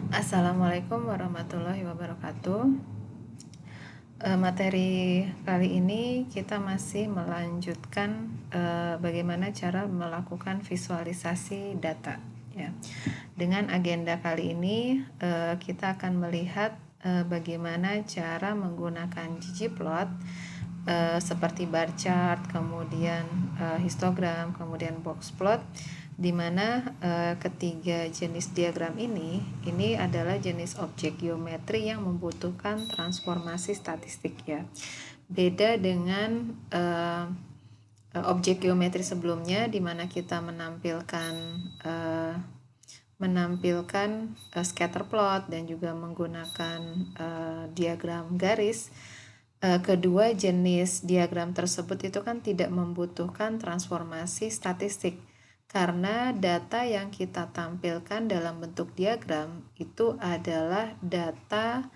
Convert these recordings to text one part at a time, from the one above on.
Assalamualaikum warahmatullahi wabarakatuh. Materi kali ini kita masih melanjutkan bagaimana cara melakukan visualisasi data ya. Dengan agenda kali ini kita akan melihat bagaimana cara menggunakan ggplot seperti bar chart, kemudian histogram, kemudian box plot, di mana ketiga jenis diagram ini adalah jenis objek geometri yang membutuhkan transformasi statistik ya. Beda dengan objek geometri sebelumnya di mana kita menampilkan scatter plot dan juga menggunakan diagram garis. Kedua jenis diagram tersebut itu kan tidak membutuhkan transformasi statistik karena data yang kita tampilkan dalam bentuk diagram itu adalah data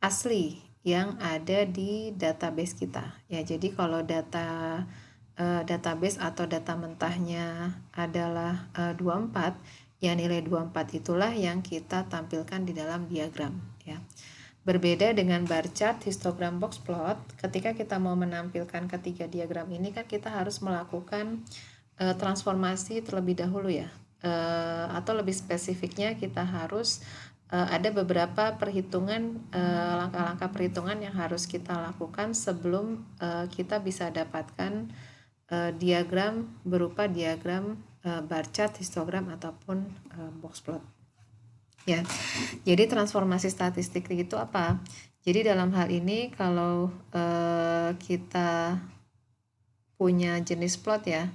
asli yang ada di database kita ya. Jadi kalau database atau data mentahnya adalah 24, ya nilai 24 itulah yang kita tampilkan di dalam diagram ya. Berbeda dengan bar chart, histogram, box plot, ketika kita mau menampilkan ketiga diagram ini kan kita harus melakukan transformasi terlebih dahulu ya. Atau lebih spesifiknya kita harus ada beberapa perhitungan, langkah-langkah perhitungan yang harus kita lakukan sebelum kita bisa dapatkan diagram berupa diagram bar chart, histogram ataupun box plot. Ya, jadi transformasi statistik itu apa? Jadi dalam hal ini kalau kita punya jenis plot ya,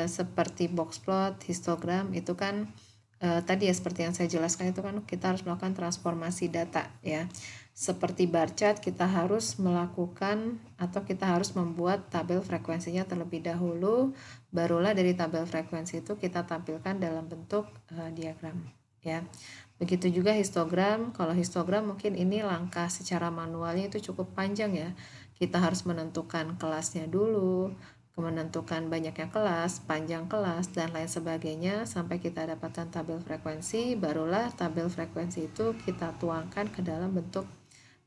seperti box plot, histogram, itu kan tadi ya seperti yang saya jelaskan itu kan kita harus melakukan transformasi data ya. Seperti bar chart kita harus melakukan atau kita harus membuat tabel frekuensinya terlebih dahulu, barulah dari tabel frekuensi itu kita tampilkan dalam bentuk diagram ya. Begitu juga histogram. Kalau histogram mungkin ini langkah secara manualnya itu cukup panjang ya. Kita harus menentukan kelasnya dulu, menentukan banyaknya kelas, panjang kelas, dan lain sebagainya sampai kita dapatkan tabel frekuensi, barulah tabel frekuensi itu kita tuangkan ke dalam bentuk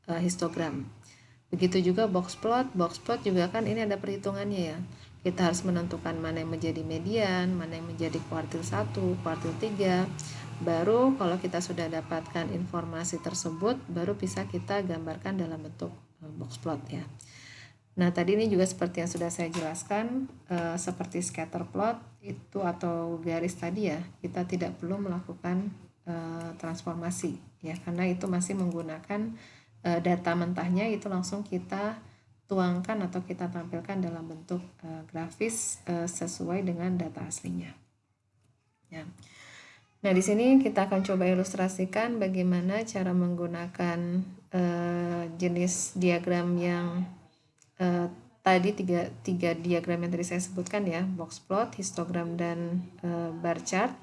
histogram. Begitu juga box plot juga kan ini ada perhitungannya ya. Kita harus menentukan mana yang menjadi median, mana yang menjadi kuartil 1, kuartil 3. Baru kalau kita sudah dapatkan informasi tersebut, baru bisa kita gambarkan dalam bentuk box plot ya. Nah, tadi ini juga seperti yang sudah saya jelaskan, seperti scatter plot itu atau garis tadi ya, kita tidak perlu melakukan transformasi ya, karena itu masih menggunakan data mentahnya, itu langsung kita tuangkan atau kita tampilkan dalam bentuk grafis sesuai dengan data aslinya. Ya. Nah, di sini kita akan coba ilustrasikan bagaimana cara menggunakan jenis diagram yang tadi tiga diagram yang tadi saya sebutkan ya, box plot, histogram, dan bar chart.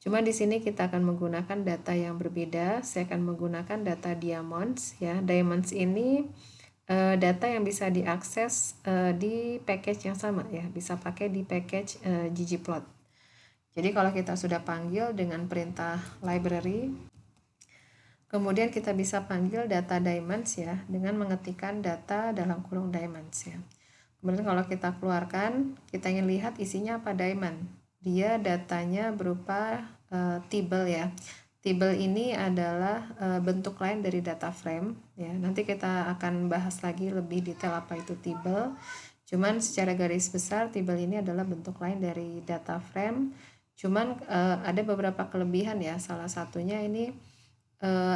Cuma di sini kita akan menggunakan data yang berbeda. Saya akan menggunakan data diamonds ya. Diamonds ini data yang bisa diakses di package yang sama ya, bisa pakai di package ggplot. Jadi kalau kita sudah panggil dengan perintah library, kemudian kita bisa panggil data diamonds ya, dengan mengetikkan data dalam kurung diamonds ya. Kemudian kalau kita keluarkan, kita ingin lihat isinya apa diamond. Dia datanya berupa table ya. Table ini adalah bentuk lain dari data frame ya. Nanti kita akan bahas lagi lebih detail apa itu table. Cuman secara garis besar table ini adalah bentuk lain dari data frame. Cuman ada beberapa kelebihan ya. Salah satunya ini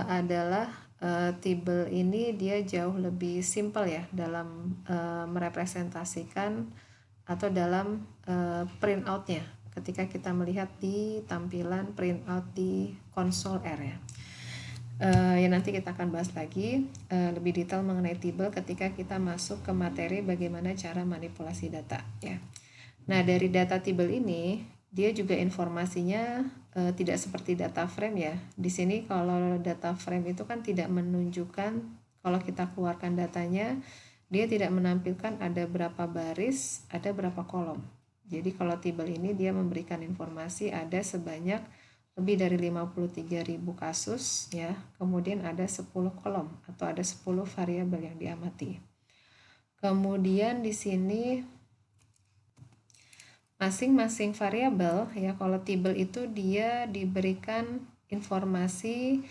adalah table ini dia jauh lebih simple ya dalam merepresentasikan atau dalam printoutnya ketika kita melihat di tampilan printout di konsol R ya. Ya nanti kita akan bahas lagi lebih detail mengenai table ketika kita masuk ke materi bagaimana cara manipulasi data ya. Nah, dari data table ini dia juga informasinya tidak seperti data frame ya. Di sini kalau data frame itu kan tidak menunjukkan kalau kita keluarkan datanya, dia tidak menampilkan ada berapa baris, ada berapa kolom. Jadi kalau table ini dia memberikan informasi ada sebanyak lebih dari 53.000 kasus ya. Kemudian ada 10 kolom atau ada 10 variabel yang diamati. Kemudian di sini masing-masing variabel ya, kalau table itu dia diberikan informasi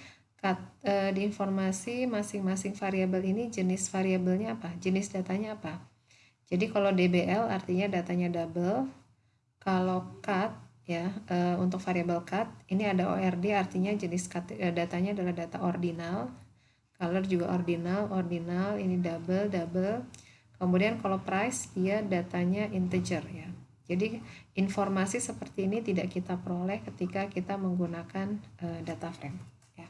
di informasi masing-masing variabel ini jenis variabelnya apa, jenis datanya apa. Jadi kalau DBL artinya datanya double. Kalau cut ya, untuk variabel cut ini ada ORD artinya jenis datanya adalah data ordinal. Color juga ordinal, ini double. Kemudian kalau price dia datanya integer ya. Jadi informasi seperti ini tidak kita peroleh ketika kita menggunakan data frame ya.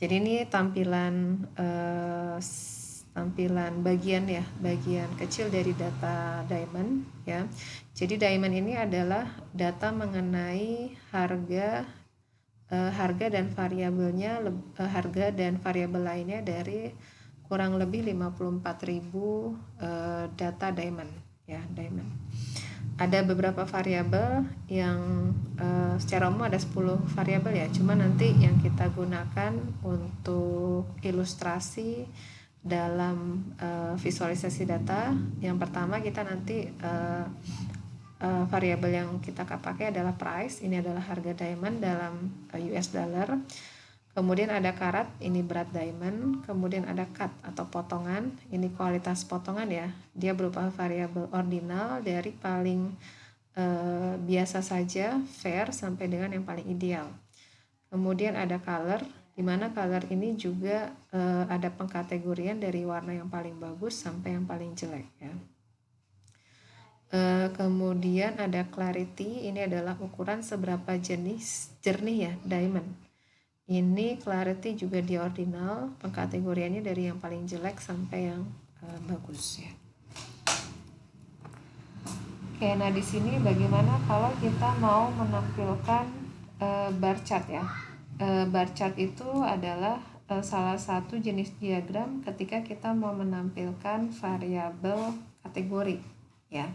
Jadi ini tampilan bagian kecil dari data diamond ya. Jadi diamond ini adalah data mengenai harga dan variabelnya, harga dan variabel lainnya dari kurang lebih 54.000 data diamond ya, diamond. Ada beberapa variabel yang secara umum ada 10 variabel ya, cuma nanti yang kita gunakan untuk ilustrasi dalam visualisasi data, yang pertama kita nanti variabel yang kita pakai adalah price, ini adalah harga diamond dalam US dollar. Kemudian ada karat, ini berat diamond. Kemudian ada cut atau potongan, ini kualitas potongan ya. Dia berupa variabel ordinal dari paling biasa saja, fair, sampai dengan yang paling ideal. Kemudian ada color, di mana color ini juga ada pengkategorian dari warna yang paling bagus sampai yang paling jelek ya. Kemudian ada clarity, ini adalah ukuran seberapa jernih ya diamond. Ini clarity juga di ordinal, pengkategoriannya dari yang paling jelek sampai yang bagus ya. Oke, nah di sini bagaimana kalau kita mau menampilkan bar chart ya. Bar chart itu adalah salah satu jenis diagram ketika kita mau menampilkan variabel kategori ya.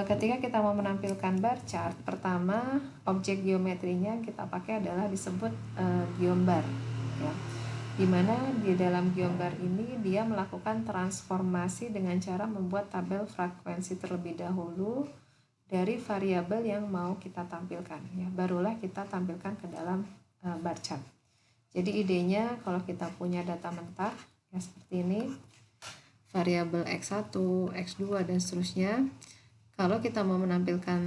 Ketika kita mau menampilkan bar chart, pertama objek geometrinya kita pakai adalah disebut geombar ya. Dimana di dalam geombar ini dia melakukan transformasi dengan cara membuat tabel frekuensi terlebih dahulu dari variabel yang mau kita tampilkan ya, barulah kita tampilkan ke dalam bar chart. Jadi idenya kalau kita punya data mentah ya seperti ini, variabel X1, X2 dan seterusnya. Kalau kita mau menampilkan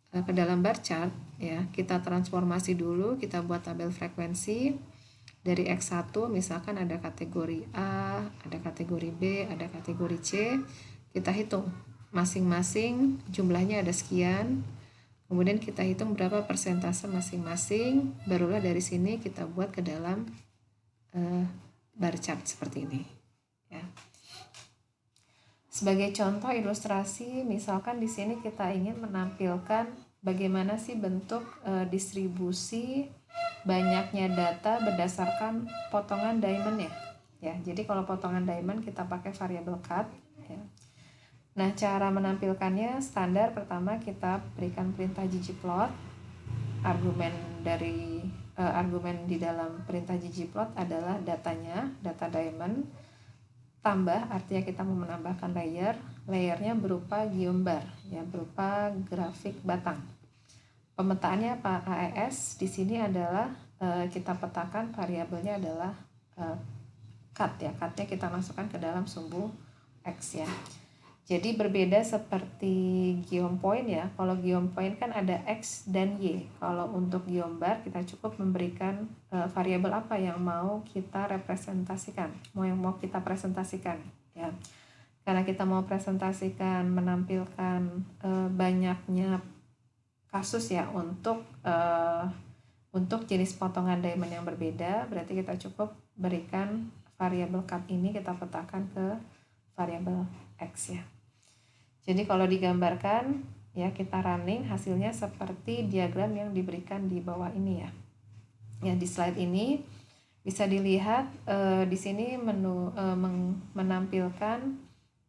ke dalam bar chart ya, kita transformasi dulu, kita buat tabel frekuensi dari X1, misalkan ada kategori A, ada kategori B, ada kategori C. Kita hitung masing-masing jumlahnya ada sekian. Kemudian kita hitung berapa persentase masing-masing, barulah dari sini kita buat ke dalam bar chart seperti ini ya. Sebagai contoh ilustrasi, misalkan di sini kita ingin menampilkan bagaimana sih bentuk distribusi banyaknya data berdasarkan potongan diamond ya. Ya, jadi kalau potongan diamond kita pakai variabel cut ya. Nah, cara menampilkannya standar, pertama kita berikan perintah ggplot. Argumen di dalam perintah ggplot adalah datanya, data diamond. Tambah artinya kita mau menambahkan layernya berupa geombar ya, berupa grafik batang. Pemetaannya apa? AES di sini adalah kita petakan variabelnya adalah cut ya, cutnya kita masukkan ke dalam sumbu X ya. Jadi berbeda seperti geopoint ya. Kalau geopoint kan ada X dan Y. Kalau untuk geombar kita cukup memberikan variabel apa yang mau kita representasikan, yang mau kita presentasikan ya. Karena kita mau presentasikan menampilkan banyaknya kasus ya untuk jenis potongan diamond yang berbeda, berarti kita cukup berikan variabel cut ini kita petakan ke variabel X ya. Jadi kalau digambarkan ya, kita running hasilnya seperti diagram yang diberikan di bawah ini ya. Ya, di slide ini bisa dilihat di sini menampilkan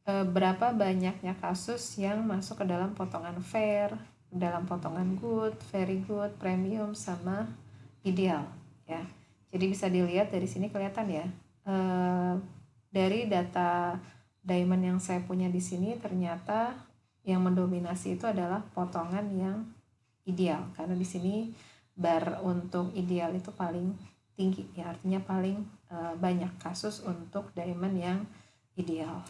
berapa banyaknya kasus yang masuk ke dalam potongan fair, dalam potongan good, very good, premium, sama ideal ya. Jadi bisa dilihat dari sini kelihatan ya, dari data diamond yang saya punya di sini ternyata yang mendominasi itu adalah potongan yang ideal, karena di sini bar untuk ideal itu paling tinggi ya, artinya paling banyak kasus untuk diamond yang ideal.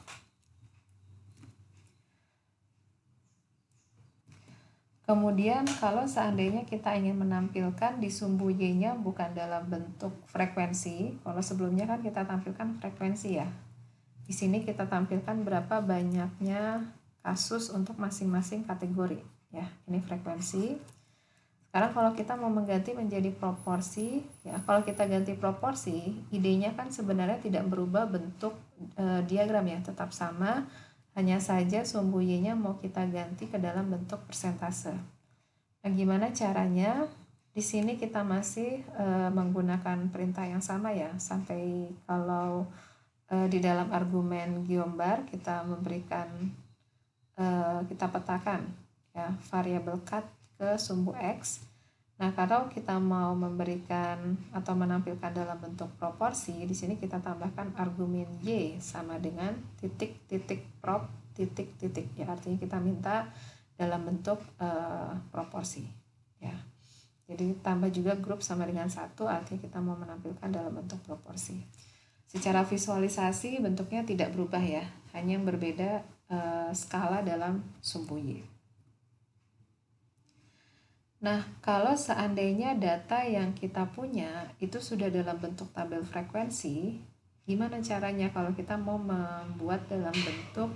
Kemudian kalau seandainya kita ingin menampilkan di sumbu Y-nya bukan dalam bentuk frekuensi, kalau sebelumnya kan kita tampilkan frekuensi ya. Di sini kita tampilkan berapa banyaknya kasus untuk masing-masing kategori ya. Ini frekuensi. Sekarang kalau kita mau mengganti menjadi proporsi ya, kalau kita ganti proporsi, idenya kan sebenarnya tidak berubah bentuk diagram ya, tetap sama. Hanya saja sumbu Y-nya mau kita ganti ke dalam bentuk persentase. Nah, gimana caranya? Di sini kita masih menggunakan perintah yang sama ya, sampai kalau di dalam argumen Guillaume-Barre kita memberikan, kita petakan ya variabel cut ke sumbu X. Nah, kalau kita mau memberikan atau menampilkan dalam bentuk proporsi, di sini kita tambahkan argumen Y sama dengan titik prop titik ya, artinya kita minta dalam bentuk proporsi ya. Jadi tambah juga grup sama dengan 1, artinya kita mau menampilkan dalam bentuk proporsi. Secara visualisasi bentuknya tidak berubah ya, hanya yang berbeda skala dalam sumbu Y. Nah, kalau seandainya data yang kita punya itu sudah dalam bentuk tabel frekuensi, gimana caranya kalau kita mau membuat dalam bentuk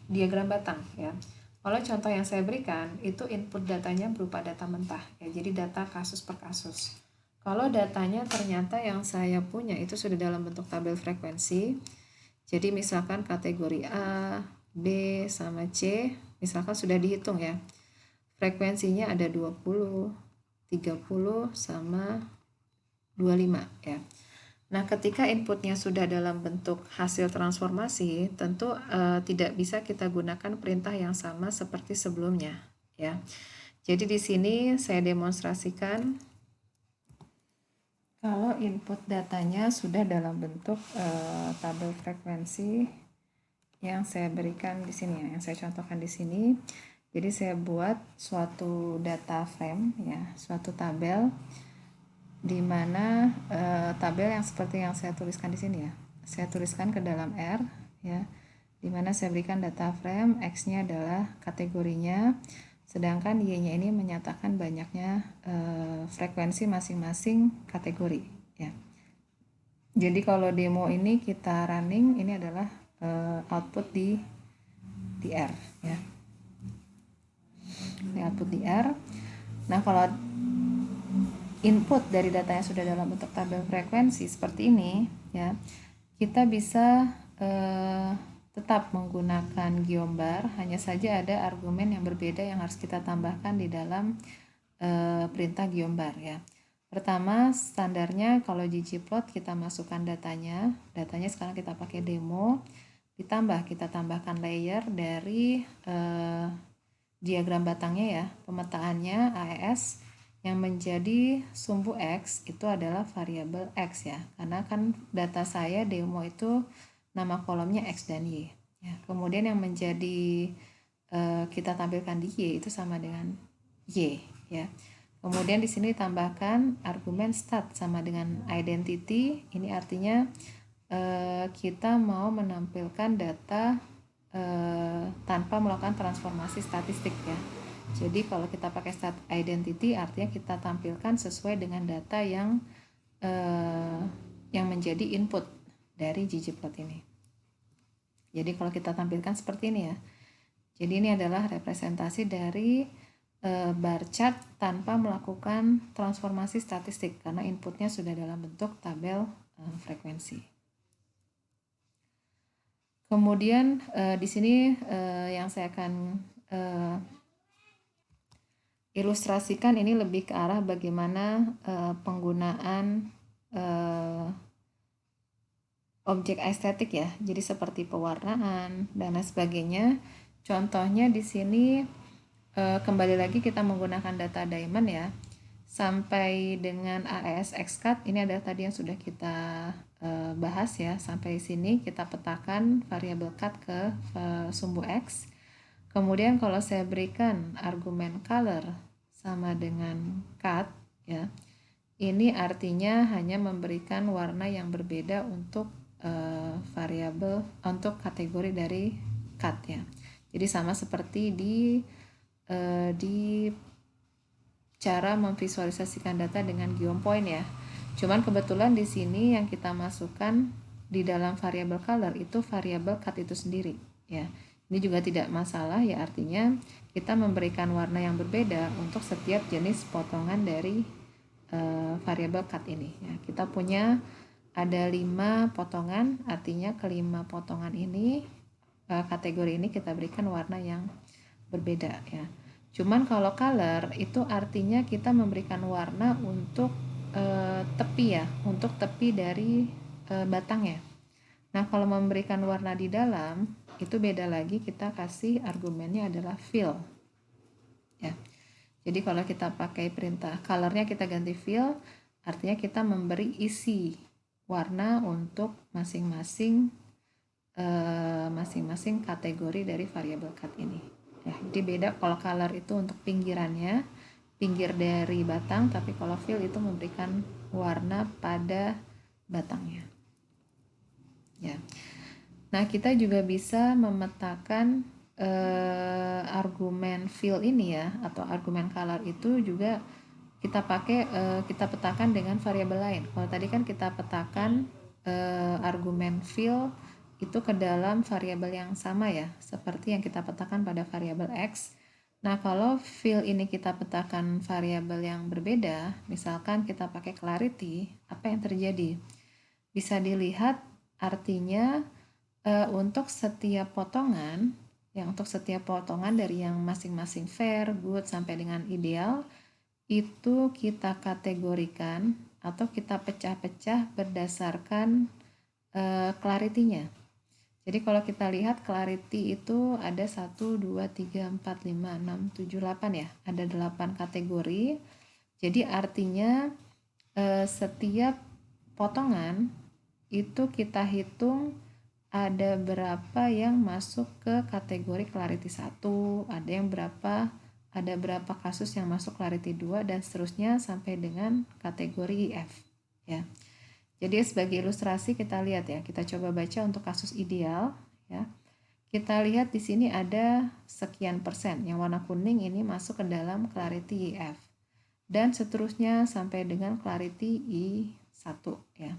diagram batang ya? Kalau contoh yang saya berikan itu input datanya berupa data mentah ya, jadi data kasus per kasus. Kalau datanya ternyata yang saya punya itu sudah dalam bentuk tabel frekuensi, jadi misalkan kategori A, B, sama C, misalkan sudah dihitung ya, frekuensinya ada 20, 30, sama 25 ya. Nah, ketika inputnya sudah dalam bentuk hasil transformasi, tentu tidak bisa kita gunakan perintah yang sama seperti sebelumnya ya. Jadi di sini saya demonstrasikan kalau input datanya sudah dalam bentuk tabel frekuensi yang saya berikan di sini ya, yang saya contohkan di sini. Jadi saya buat suatu data frame ya, suatu tabel di mana tabel yang seperti yang saya tuliskan di sini ya. Saya tuliskan ke dalam R ya, di mana saya berikan data frame, X-nya adalah kategorinya, sedangkan Y-nya ini menyatakan banyaknya frekuensi masing-masing kategori ya. Jadi kalau demo ini kita running, ini adalah output di R ya. Ini output di R. Nah, kalau input dari data yang sudah dalam bentuk tabel frekuensi seperti ini ya, kita bisa tetap menggunakan Guillaume-Barre, hanya saja ada argumen yang berbeda yang harus kita tambahkan di dalam perintah Guillaume-Barre ya. Pertama, standarnya kalau ggplot kita masukkan datanya sekarang kita pakai demo, ditambah kita tambahkan layer dari diagram batangnya ya, pemetaannya AES, yang menjadi sumbu X itu adalah variabel X ya, karena kan data saya demo itu nama kolomnya X dan Y ya. Kemudian yang menjadi kita tampilkan di Y itu sama dengan Y ya. Kemudian di sini ditambahkan argumen stat sama dengan identity, ini artinya kita mau menampilkan data tanpa melakukan transformasi statistik ya. Jadi kalau kita pakai stat identity artinya kita tampilkan sesuai dengan data yang menjadi input dari ggplot ini. Jadi kalau kita tampilkan seperti ini ya. Jadi ini adalah representasi dari bar chart tanpa melakukan transformasi statistik karena inputnya sudah dalam bentuk tabel frekuensi. Kemudian di sini yang saya akan ilustrasikan ini lebih ke arah bagaimana penggunaan objek estetik ya, jadi seperti pewarnaan dan lain sebagainya. Contohnya di sini kembali lagi kita menggunakan data diamond ya. Sampai dengan AES cut ini adalah tadi yang sudah kita bahas ya. Sampai sini kita petakan variabel cut ke sumbu X. Kemudian kalau saya berikan argumen color sama dengan cut ya. Ini artinya hanya memberikan warna yang berbeda untuk variabel untuk kategori dari cut ya. Jadi sama seperti di cara memvisualisasikan data dengan geopoint ya. Cuman kebetulan di sini yang kita masukkan di dalam variabel color itu variabel cut itu sendiri ya. Ini juga tidak masalah ya, artinya kita memberikan warna yang berbeda untuk setiap jenis potongan dari variabel cut ini ya. Kita punya ada 5 potongan, artinya kelima potongan ini kategori ini kita berikan warna yang berbeda ya. Cuman kalau color itu artinya kita memberikan warna untuk tepi ya, untuk tepi dari batangnya. Nah, kalau memberikan warna di dalam itu beda lagi, kita kasih argumennya adalah fill. Ya. Jadi kalau kita pakai perintah colornya kita ganti fill, artinya kita memberi isi warna untuk masing-masing kategori dari variabel cut ini. Ya, jadi beda kalau color itu untuk pinggirannya, pinggir dari batang, tapi kalau fill itu memberikan warna pada batangnya. Ya. Nah, kita juga bisa memetakan argumen fill ini ya, atau argumen color itu juga kita pakai kita petakan dengan variabel lain. Kalau tadi kan kita petakan argumen fill itu ke dalam variabel yang sama ya, seperti yang kita petakan pada variabel X. Nah, kalau fill ini kita petakan variabel yang berbeda, misalkan kita pakai clarity, apa yang terjadi? Bisa dilihat artinya untuk setiap potongan, untuk setiap potongan dari yang masing-masing fair, good, sampai dengan ideal, itu kita kategorikan atau kita pecah-pecah berdasarkan clarity-nya. Jadi kalau kita lihat clarity itu ada 1, 2, 3, 4, 5, 6, 7, 8 ya. Ada 8 kategori. Jadi artinya setiap potongan itu kita hitung ada berapa yang masuk ke kategori clarity 1, ada berapa kasus yang masuk clarity 2 dan seterusnya sampai dengan kategori IF ya. Jadi sebagai ilustrasi kita lihat ya, kita coba baca untuk kasus ideal ya. Kita lihat di sini ada sekian persen, yang warna kuning ini masuk ke dalam clarity IF. Dan seterusnya sampai dengan clarity I1 ya.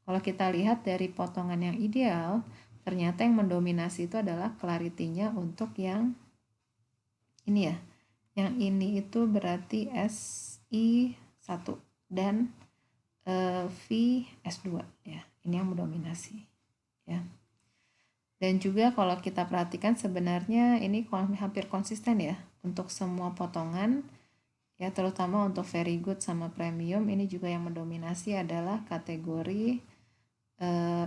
Kalau kita lihat dari potongan yang ideal, ternyata yang mendominasi itu adalah clarity-nya untuk yang ini ya. Yang ini itu berarti SI1 dan VS2 ya. Ini yang mendominasi ya. Dan juga kalau kita perhatikan sebenarnya ini hampir konsisten ya untuk semua potongan ya, terutama untuk very good sama premium. Ini juga yang mendominasi adalah kategori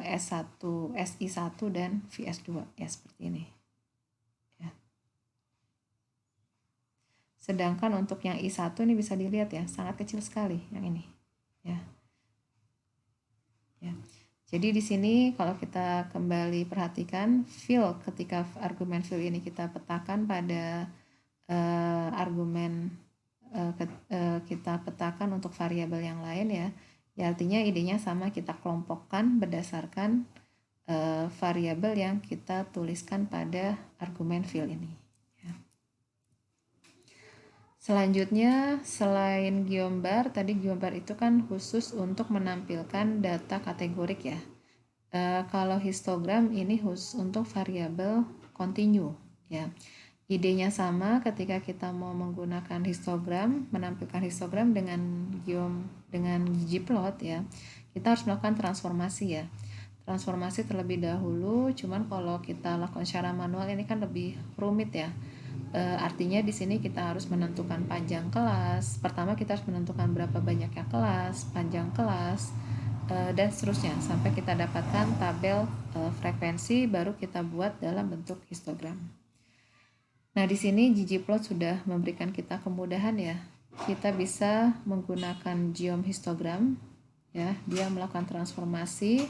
S1, SI1 dan VS2 ya, seperti ini ya. Sedangkan untuk yang I1 ini bisa dilihat ya, sangat kecil sekali yang ini ya. Ya. Jadi di sini kalau kita kembali perhatikan fill, ketika argumen fill ini kita petakan pada argumen kita petakan untuk variabel yang lain ya. Ya artinya idenya sama, kita kelompokkan berdasarkan variabel yang kita tuliskan pada argumen fill ini. Selanjutnya, selain geobar, tadi geobar itu kan khusus untuk menampilkan data kategorik ya. Kalau histogram ini khusus untuk variabel continue ya. Idenya sama ketika kita mau menggunakan histogram, menampilkan histogram dengan ggplot ya. Kita harus melakukan transformasi ya. Transformasi terlebih dahulu, cuman kalau kita lakukan secara manual ini kan lebih rumit ya. Artinya di sini kita harus menentukan panjang kelas. Pertama kita harus menentukan berapa banyaknya kelas, panjang kelas, dan seterusnya sampai kita dapatkan tabel frekuensi, baru kita buat dalam bentuk histogram. Nah, di sini ggplot sudah memberikan kita kemudahan ya. Kita bisa menggunakan geom histogram ya. Dia melakukan transformasi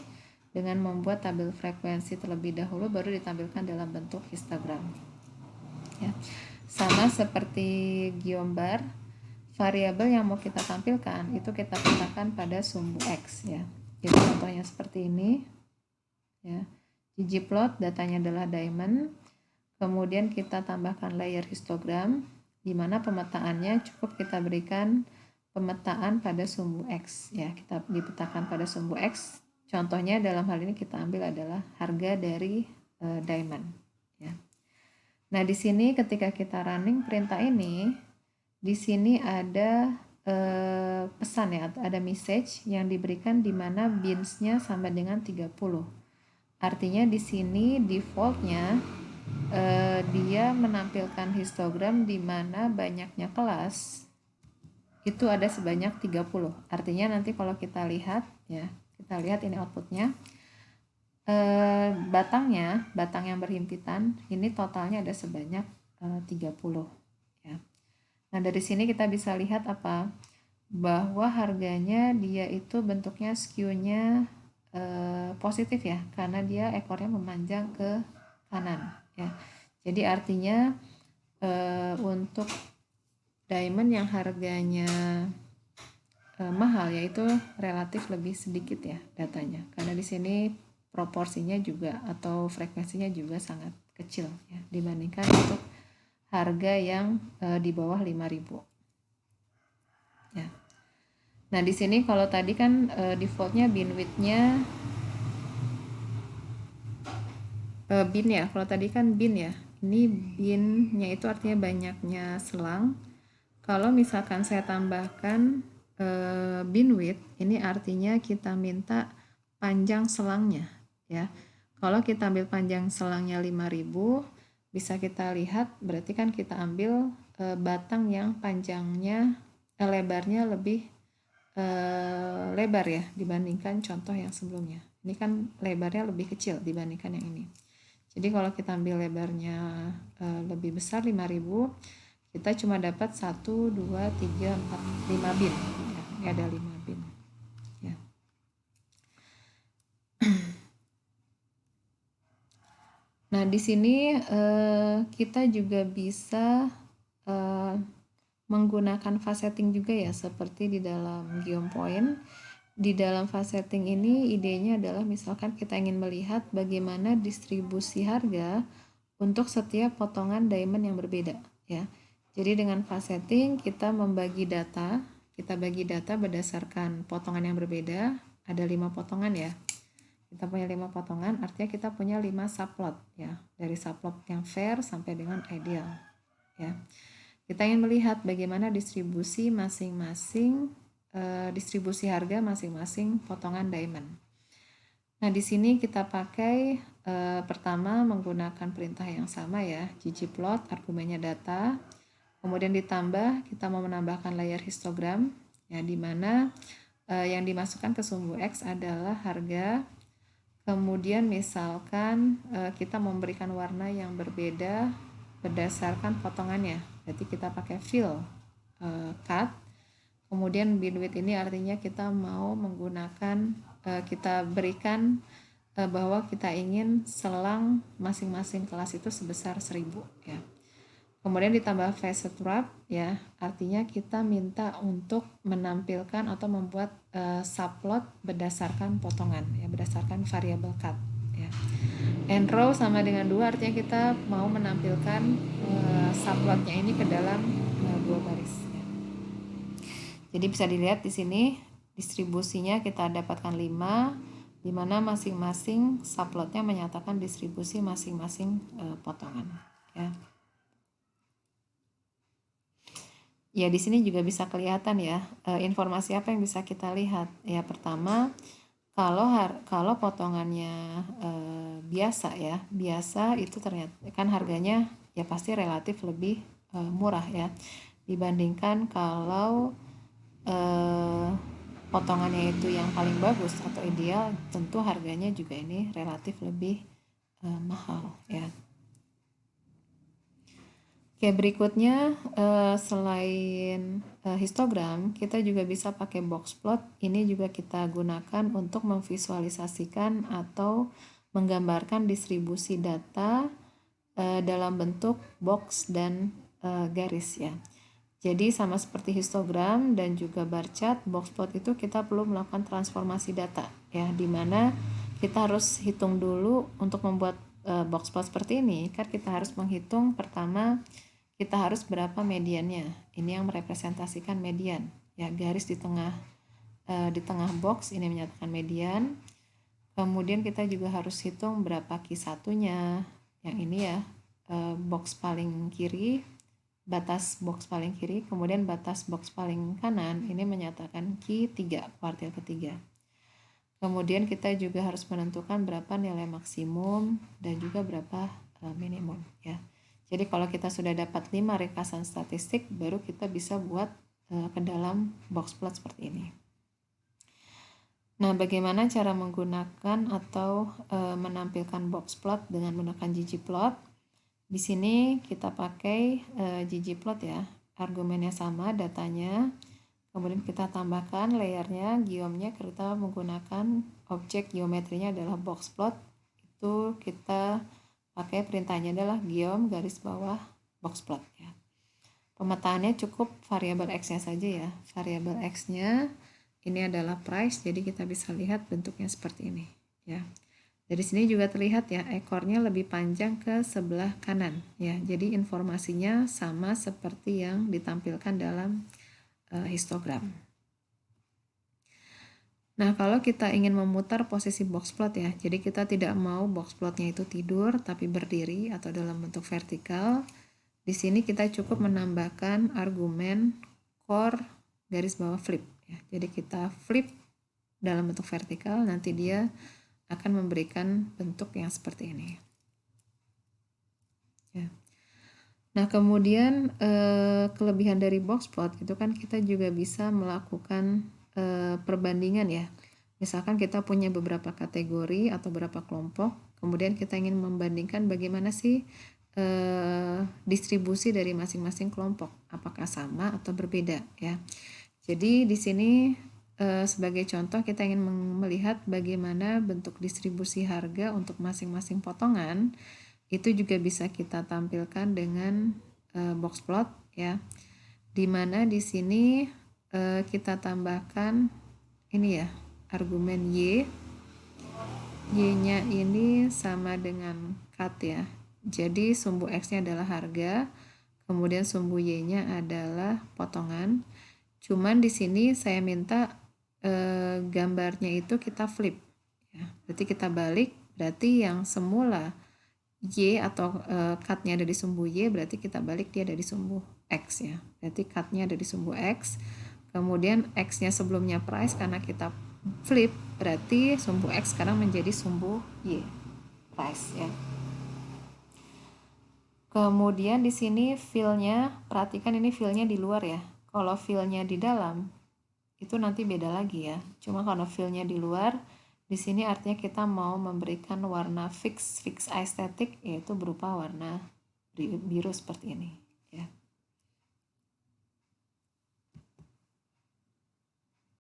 dengan membuat tabel frekuensi terlebih dahulu baru ditampilkan dalam bentuk histogram. Ya. Sama seperti geombar, variabel yang mau kita tampilkan itu kita petakan pada sumbu X ya. Jadi contohnya seperti ini ya. ggplot datanya adalah diamond. Kemudian kita tambahkan layer histogram, di mana pemetaannya cukup kita berikan pemetaan pada sumbu X ya. Kita dipetakan pada sumbu X. Contohnya dalam hal ini kita ambil adalah harga dari diamond ya. Nah, di sini ketika kita running perintah ini, di sini ada pesan ya, ada message yang diberikan di mana bins-nya sama dengan 30. Artinya di sini defaultnya dia menampilkan histogram di mana banyaknya kelas itu ada sebanyak 30. Artinya nanti kalau kita lihat ya, kita lihat ini outputnya. Batang yang berhimpitan ini totalnya ada sebanyak 30 ya. Nah, dari sini kita bisa lihat apa? Bahwa harganya dia itu bentuknya skew-nya positif ya, karena dia ekornya memanjang ke kanan ya. Jadi artinya untuk diamond yang harganya mahal yaitu relatif lebih sedikit ya datanya, karena di sini proporsinya juga atau frekuensinya juga sangat kecil ya dibandingkan untuk harga yang di bawah 5.000 ya. Nah, di sini kalau tadi kan defaultnya bin width-nya bin ya. Kalau tadi kan bin ya. Ini binnya itu artinya banyaknya selang. Kalau misalkan saya tambahkan bin width, ini artinya kita minta panjang selangnya ya. Kalau kita ambil panjang selangnya 5.000, bisa kita lihat berarti kan kita ambil batang yang panjangnya lebarnya lebih lebar ya dibandingkan contoh yang sebelumnya. Ini kan lebarnya lebih kecil dibandingkan yang ini. Jadi kalau kita ambil lebarnya lebih besar 5.000, kita cuma dapat 1, 2, 3, 4, 5 bin ya. Ini ada 5 bin ya. Nah, di sini kita juga bisa menggunakan fasetting juga ya, seperti di dalam geompoint. Di dalam fasetting ini idenya adalah misalkan kita ingin melihat bagaimana distribusi harga untuk setiap potongan diamond yang berbeda ya. Jadi dengan fasetting kita membagi data, kita bagi data berdasarkan potongan yang berbeda, ada 5 potongan ya. Kita punya 5 potongan, artinya kita punya 5 subplot ya. Dari subplot yang fair sampai dengan ideal ya. Kita ingin melihat bagaimana distribusi masing-masing distribusi harga masing-masing potongan diamond. Nah, di sini kita pakai pertama menggunakan perintah yang sama ya, ggplot, argumennya data. Kemudian ditambah kita mau menambahkan layer histogram ya, di mana yang dimasukkan ke sumbu X adalah harga. Kemudian misalkan kita memberikan warna yang berbeda berdasarkan potongannya. Berarti kita pakai fill cut. Kemudian bin width ini artinya kita mau menggunakan kita berikan bahwa kita ingin selang masing-masing kelas itu sebesar 1.000 ya. Kemudian ditambah facet wrap ya, artinya kita minta untuk menampilkan atau membuat subplot berdasarkan potongan ya, berdasarkan variabel cut ya. And row sama dengan 2 artinya kita mau menampilkan subplotnya ini ke dalam 2 baris ya. Jadi bisa dilihat di sini distribusinya kita dapatkan 5, di mana masing-masing subplotnya menyatakan distribusi masing-masing potongan ya. Ya, di sini juga bisa kelihatan ya informasi apa yang bisa kita lihat ya. Pertama, kalau potongannya biasa ya, biasa itu ternyata kan harganya ya pasti relatif lebih murah ya dibandingkan kalau potongannya itu yang paling bagus atau ideal, tentu harganya juga ini relatif lebih mahal ya. Oke, berikutnya selain histogram, kita juga bisa pakai box plot. Ini juga kita gunakan untuk memvisualisasikan atau menggambarkan distribusi data dalam bentuk box dan garis ya. Jadi sama seperti histogram dan juga bar chart, box plot itu kita perlu melakukan transformasi data ya, di mana kita harus hitung dulu untuk membuat box plot seperti ini. Kan kita harus menghitung pertama kita harus berapa mediannya. Ini yang merepresentasikan median ya, garis di tengah box ini menyatakan median. Kemudian kita juga harus hitung berapa Q1-nya. Yang ini ya, box paling kiri, batas box paling kiri, kemudian batas box paling kanan ini menyatakan Q3, kuartil ketiga. Kemudian kita juga harus menentukan berapa nilai maksimum dan juga berapa minimum ya. Jadi kalau kita sudah dapat 5 ringkasan statistik, baru kita bisa buat ke dalam box plot seperti ini. Nah, bagaimana cara menggunakan atau menampilkan box plot dengan menggunakan ggplot? Di sini kita pakai ggplot ya, argumennya sama, datanya, kemudian kita tambahkan layernya, geomnya, kita menggunakan objek geometrinya adalah box plot. Itu kita pakai perintahnya adalah geom garis bawah box plot ya. Pemetaannya cukup variabel x-nya saja ya. Variabel x-nya ini adalah price, jadi kita bisa lihat bentuknya seperti ini ya. Dari sini juga terlihat ya, ekornya lebih panjang ke sebelah kanan ya. Jadi informasinya sama seperti yang ditampilkan dalam histogram. Nah, kalau kita ingin memutar posisi box plot ya, jadi kita tidak mau box plotnya itu tidur tapi berdiri atau dalam bentuk vertikal. Di sini kita cukup menambahkan argumen core garis bawah flip ya. Jadi kita flip dalam bentuk vertikal, nanti dia akan memberikan bentuk yang seperti ini ya. Nah, kemudian kelebihan dari box plot itu kan kita juga bisa melakukan perbandingan ya. Misalkan kita punya beberapa kategori atau beberapa kelompok, kemudian kita ingin membandingkan bagaimana sih distribusi dari masing-masing kelompok, apakah sama atau berbeda ya. Jadi di sini sebagai contoh kita ingin melihat bagaimana bentuk distribusi harga untuk masing-masing potongan, itu juga bisa kita tampilkan dengan box plot ya. Dimana di sini kita tambahkan ini ya, argumen y-nya ini sama dengan cut ya. Jadi sumbu x-nya adalah harga, kemudian sumbu y-nya adalah potongan. Cuman di sini saya minta gambarnya itu kita flip ya. Berarti kita balik, berarti yang semula y atau cut-nya ada di sumbu y, berarti kita balik dia ada di sumbu x ya. Berarti cut-nya ada di sumbu x. Kemudian x-nya sebelumnya price, karena kita flip berarti sumbu x sekarang menjadi sumbu y, price ya. Kemudian di sini fill-nya, perhatikan ini fill-nya di luar ya. Kalau fill-nya di dalam itu nanti beda lagi ya. Cuma kalau fill-nya di luar, di sini artinya kita mau memberikan warna fix aesthetic, yaitu berupa warna biru seperti ini.